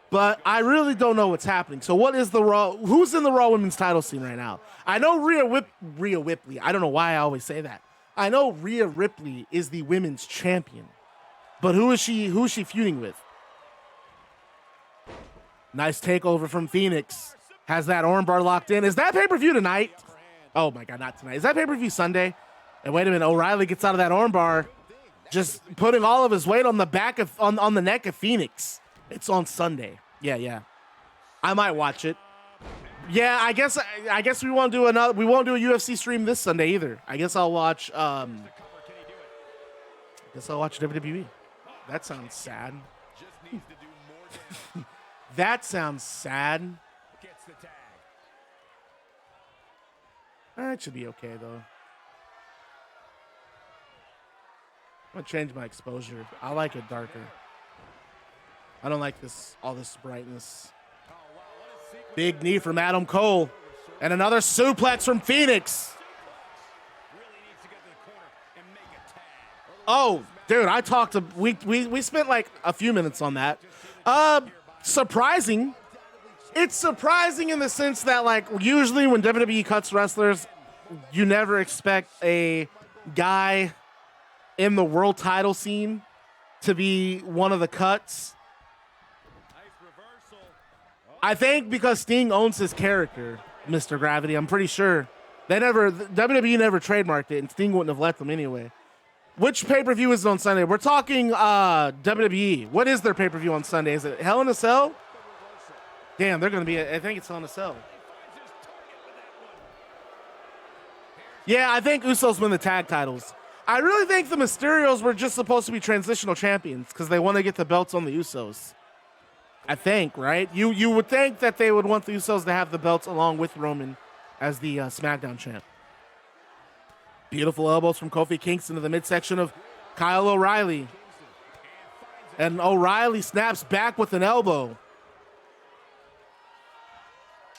But I really don't know what's happening. So what is the Raw? Who's in the Raw Women's title scene right now? I know Rhea Ripley. I don't know why I always say that. I know Rhea Ripley is the women's champion. But who is she feuding with? Nice takeover from Fenix. Has that armbar locked in. Is that pay-per-view tonight? Oh my God, not tonight. Is that pay-per-view Sunday? And wait a minute, O'Reilly gets out of that armbar. just putting all of his weight on the back of on the neck of Fenix. It's on Sunday. Yeah. I might watch it. Yeah, I guess we won't do a UFC stream this Sunday either. I guess I'll watch WWE. That sounds sad. That sounds sad. It should be okay though. I'm gonna change my exposure. I like it darker. I don't like all this brightness. Big knee from Adam Cole. And another suplex from Fenix. Oh, dude, we spent like a few minutes on that. Surprising. It's surprising in the sense that, like, usually when WWE cuts wrestlers, you never expect a guy in the world title scene to be one of the cuts. I think because Sting owns his character, Mr. Gravity. I'm pretty sure WWE never trademarked it, and Sting wouldn't have let them anyway. Which pay-per-view is it on Sunday? We're talking WWE. What is their pay-per-view on Sunday? Is it Hell in a Cell? Damn, they're going to be, I think it's Hell in a Cell. Yeah, I think Usos win the tag titles. I really think the Mysterios were just supposed to be transitional champions because they want to get the belts on the Usos. I think, right? You would think that they would want the Usos to have the belts along with Roman as the SmackDown champ. Beautiful elbows from Kofi Kingston to the midsection of Kyle O'Reilly. And O'Reilly snaps back with an elbow.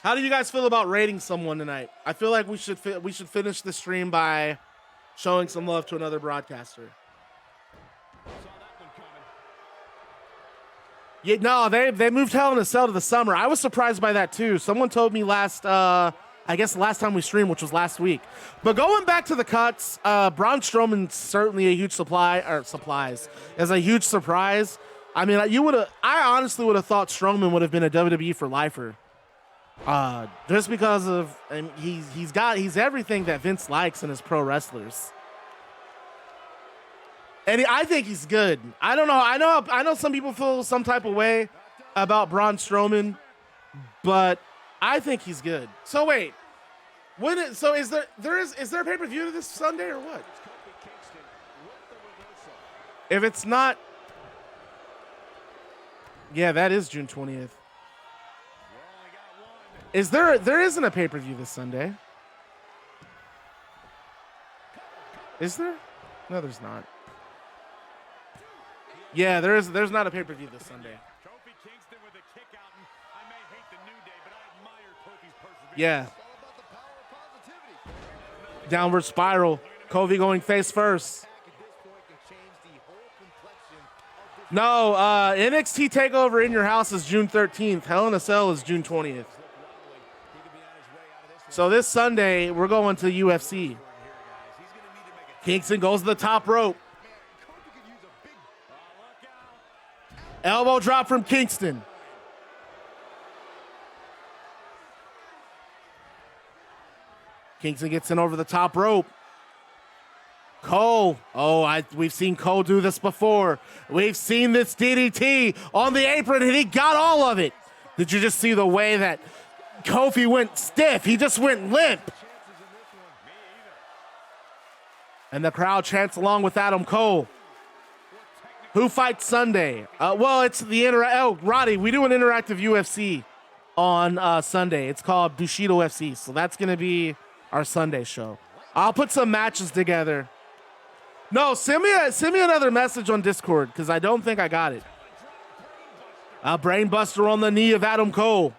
How do you guys feel about rating someone tonight? I feel like we should finish the stream by showing some love to another broadcaster. Yeah, no, they moved Hell in a Cell to the summer. I was surprised by that too. Someone told me last time we streamed, which was last week. But going back to the cuts, Braun Strowman's certainly a huge surprise. Is a huge surprise. I mean, I honestly would have thought Strowman would have been a WWE for lifer. Just because of, and he's everything that Vince likes in his pro wrestlers. And I think he's good. I don't know. I know some people feel some type of way about Braun Strowman, but I think he's good. So wait, is there a pay-per-view this Sunday or what? If it's not, yeah, that is June 20th. There isn't a pay-per-view this Sunday? Is there? No, there's not. Yeah, there's not a pay-per-view this Sunday. Yeah. Downward spiral. Kofi going face first. No, NXT TakeOver in your house is June 13th. Hell in a Cell is June 20th. So this Sunday, we're going to UFC. Kingston goes to the top rope. Elbow drop from Kingston. Kingston gets in over the top rope. Cole. We've seen Cole do this before. We've seen this DDT on the apron, and he got all of it. Did you just see the way that Kofi went stiff? He just went limp. And the crowd chants along with Adam Cole. Who fights Sunday? It's the Roddy, we do an interactive UFC on Sunday. It's called Bushido FC, so that's going to be our Sunday show. I'll put some matches together. No, send me another message on Discord because I don't think I got it. A brainbuster on the knee of Adam Cole.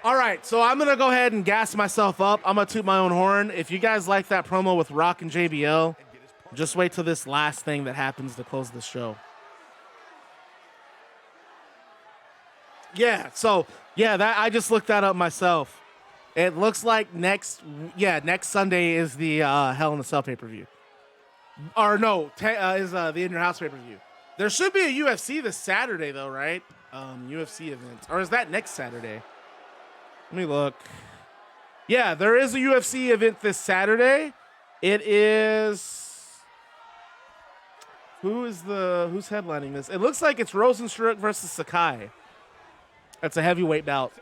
All right, so I'm going to go ahead and gas myself up. I'm going to toot my own horn. If you guys like that promo with Rock and JBL, just wait till this last thing that happens to close the show. Yeah, that I just looked that up myself. It looks like next Sunday is the Hell in a Cell pay-per-view. Or no, is the In Your House pay-per-view. There should be a UFC this Saturday though, right? UFC events. Or is that next Saturday? Let me look. Yeah, there is a UFC event this Saturday. It is who's headlining this? It looks like it's Rosenstruck versus Sakai. That's a heavyweight bout.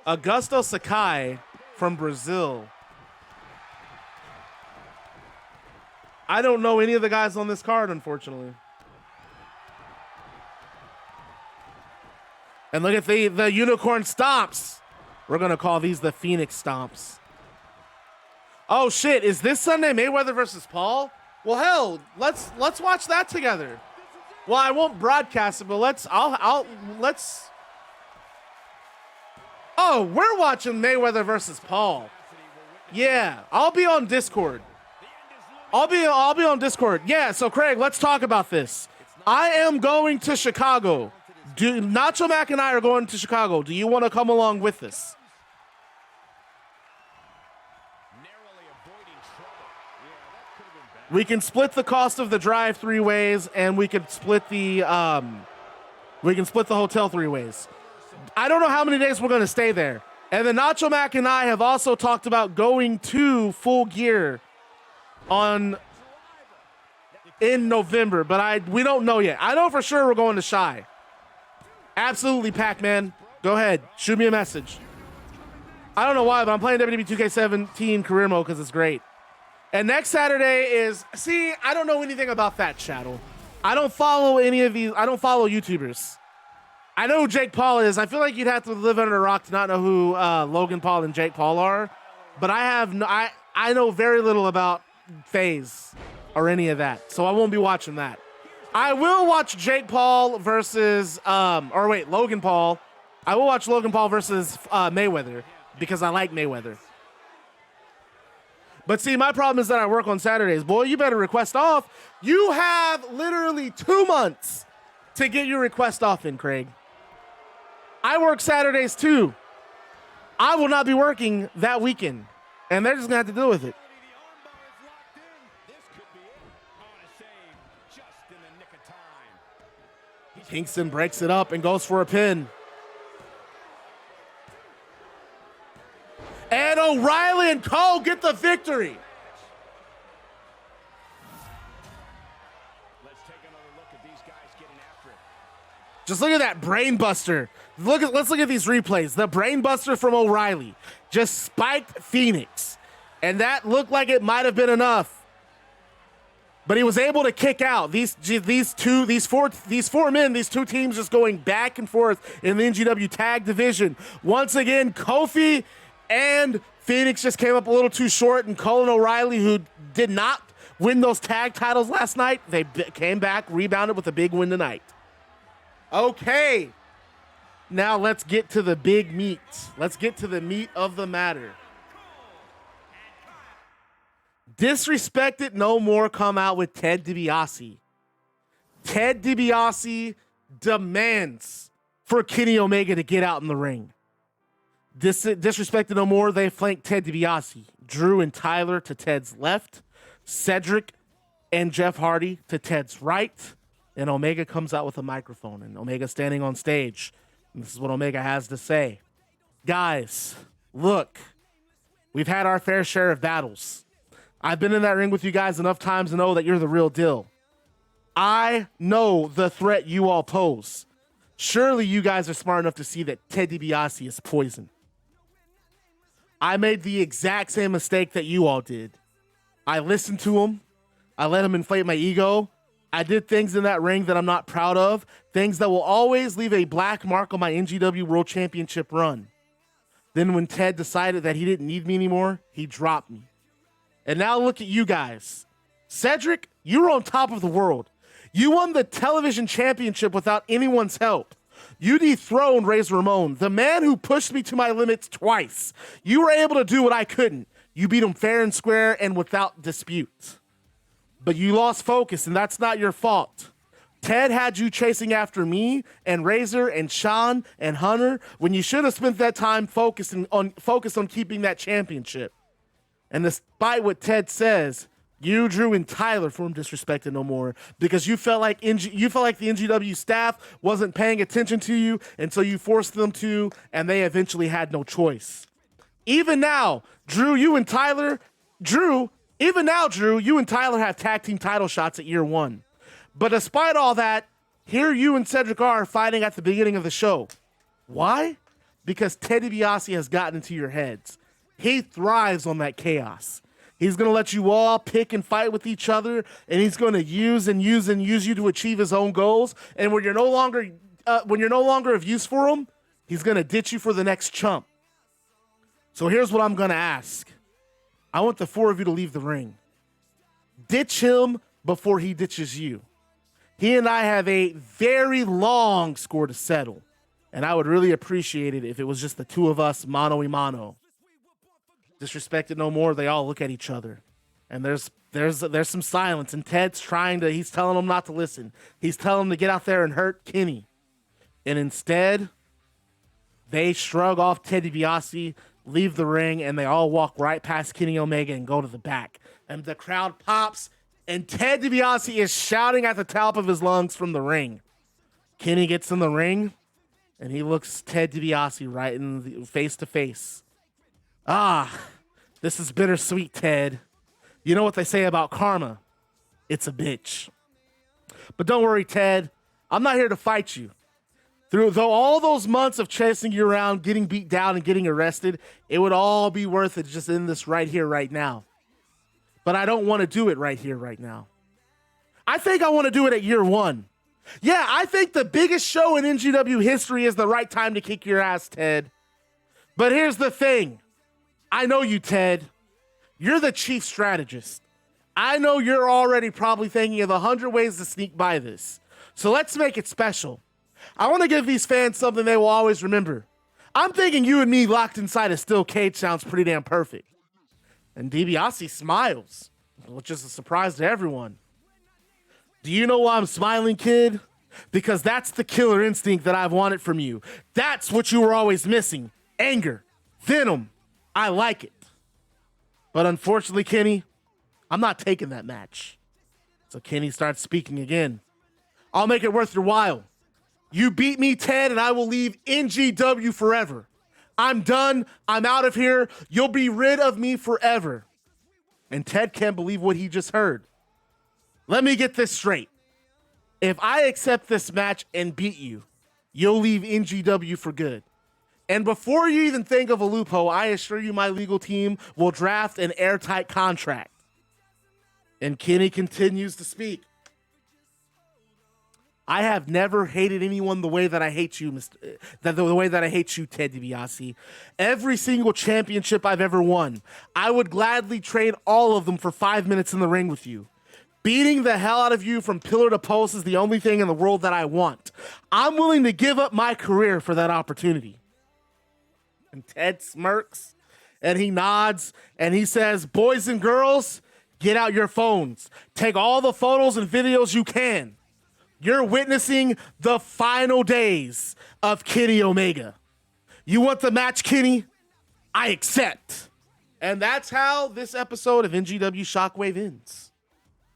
Augusto Sakai from Brazil. I don't know any of the guys on this card, unfortunately. And look at the unicorn stomps. We're going to call these the Phoenix stomps. Oh, shit. Is this Sunday Mayweather versus Paul? Well, hell, let's watch that together. Well, I won't broadcast it, but let's. Oh, we're watching Mayweather versus Paul. Yeah, I'll be on Discord. I'll be on Discord. Yeah, so Craig, let's talk about this. I am going to Chicago. Nacho Mac and I are going to Chicago. Do you want to come along with us? We can split the cost of the drive 3 ways, and we can split the hotel 3 ways. I don't know how many days we're going to stay there. And then Nacho Mac and I have also talked about going to Full Gear in November, but we don't know yet. I know for sure we're going to Shy. Absolutely, Pac-Man. Go ahead. Shoot me a message. I don't know why, but I'm playing WWE 2K17 career mode because it's great. And next Saturday is, I don't know anything about that channel. I don't follow any of these. I don't follow YouTubers. I know who Jake Paul is. I feel like you'd have to live under a rock to not know who Logan Paul and Jake Paul are. But I know very little about FaZe or any of that. So I won't be watching that. I will watch Jake Paul versus, Logan Paul. I will watch Logan Paul versus Mayweather because I like Mayweather. But see, my problem is that I work on Saturdays. Boy, you better request off. You have literally 2 months to get your request off in, Craig. I work Saturdays too. I will not be working that weekend, and they're just going to have to deal with it. Kingston breaks it up and goes for a pin. And O'Reilly and Cole get the victory. Let's take another look at these guys getting after it. Just look at that brain buster. Let's look at these replays. The brain buster from O'Reilly just spiked Fenix. And that looked like it might have been enough. But he was able to kick out these four men, these two teams just going back and forth in the NGW tag division. Once again, Kofi and Fenix just came up a little too short, and Cole and O'Reilly, who did not win those tag titles last night, they came back, rebounded with a big win tonight. Okay, now let's get to the big meat. Let's get to the meat of the matter. Disrespected No More come out with Ted DiBiase. Ted DiBiase demands for Kenny Omega to get out in the ring. Disrespected No More, they flank Ted DiBiase. Drew and Tyler to Ted's left. Cedric and Jeff Hardy to Ted's right. And Omega comes out with a microphone. And Omega standing on stage. And this is what Omega has to say. Guys, look. We've had our fair share of battles. I've been in that ring with you guys enough times to know that you're the real deal. I know the threat you all pose. Surely you guys are smart enough to see that Ted DiBiase is poison. I made the exact same mistake that you all did. I listened to him. I let him inflate my ego. I did things in that ring that I'm not proud of. Things that will always leave a black mark on my NGW World Championship run. Then when Ted decided that he didn't need me anymore, he dropped me. And now look at you guys. Cedric, you were on top of the world. You won the television championship without anyone's help. You dethroned Razor Ramon, the man who pushed me to my limits twice. You were able to do what I couldn't. You beat him fair and square and without dispute. But you lost focus, and that's not your fault. Ted had you chasing after me and Razor and Sean and Hunter when you should have spent that time focused on keeping that championship. And despite what Ted says, you, Drew, and Tyler formed Disrespected No More because you felt like the NGW staff wasn't paying attention to you, and so you forced them to, and they eventually had no choice. Even now, Drew, you and Tyler have tag team title shots at year one. But despite all that, here you and Cedric are fighting at the beginning of the show. Why? Because Ted DiBiase has gotten into your heads. He thrives on that chaos. He's going to let you all pick and fight with each other, and he's going to use you to achieve his own goals. And when you're no longer of use for him, he's going to ditch you for the next chump. So here's what I'm going to ask. I want the four of you to leave the ring. Ditch him before he ditches you. He and I have a very long score to settle, and I would really appreciate it if it was just the two of us, mano a mano. Disrespected no more. They all look at each other, and there's some silence. And Ted's he's telling them not to listen. He's telling them to get out there and hurt Kenny, and instead, they shrug off Ted DiBiase, leave the ring, and they all walk right past Kenny Omega and go to the back. And the crowd pops, and Ted DiBiase is shouting at the top of his lungs from the ring. Kenny gets in the ring, and he looks Ted DiBiase right in the face to face. This is bittersweet, Ted. You know what they say about karma? It's a bitch. But don't worry, Ted. I'm not here to fight you. Though all those months of chasing you around, getting beat down, and getting arrested, it would all be worth it just in this right here, right now. But I don't want to do it right here, right now. I think I want to do it at year one. Yeah, I think the biggest show in NGW history is the right time to kick your ass, Ted. But here's the thing. I know you, Ted. You're the chief strategist. I know you're already probably thinking of 100 ways to sneak by this. So let's make it special. I want to give these fans something they will always remember. I'm thinking you and me locked inside a steel cage sounds pretty damn perfect. And DiBiase smiles, which is a surprise to everyone. Do you know why I'm smiling, kid? Because that's the killer instinct that I've wanted from you. That's what you were always missing. Anger. Venom. I like it. But unfortunately, Kenny, I'm not taking that match. So Kenny starts speaking again. I'll make it worth your while. You beat me, Ted, and I will leave NGW forever. I'm done. I'm out of here. You'll be rid of me forever. And Ted can't believe what he just heard. Let me get this straight. If I accept this match and beat you, you'll leave NGW for good. And before you even think of a loophole, I assure you my legal team will draft an airtight contract. And Kenny continues to speak. I have never hated anyone the way that I hate you, the way that I hate you, Ted DiBiase. Every single championship I've ever won, I would gladly trade all of them for 5 minutes in the ring with you. Beating the hell out of you from pillar to post is the only thing in the world that I want. I'm willing to give up my career for that opportunity. And Ted smirks, and he nods, and he says, boys and girls, get out your phones. Take all the photos and videos you can. You're witnessing the final days of Kenny Omega. You want the match, Kenny? I accept. And that's how this episode of NGW Shockwave ends.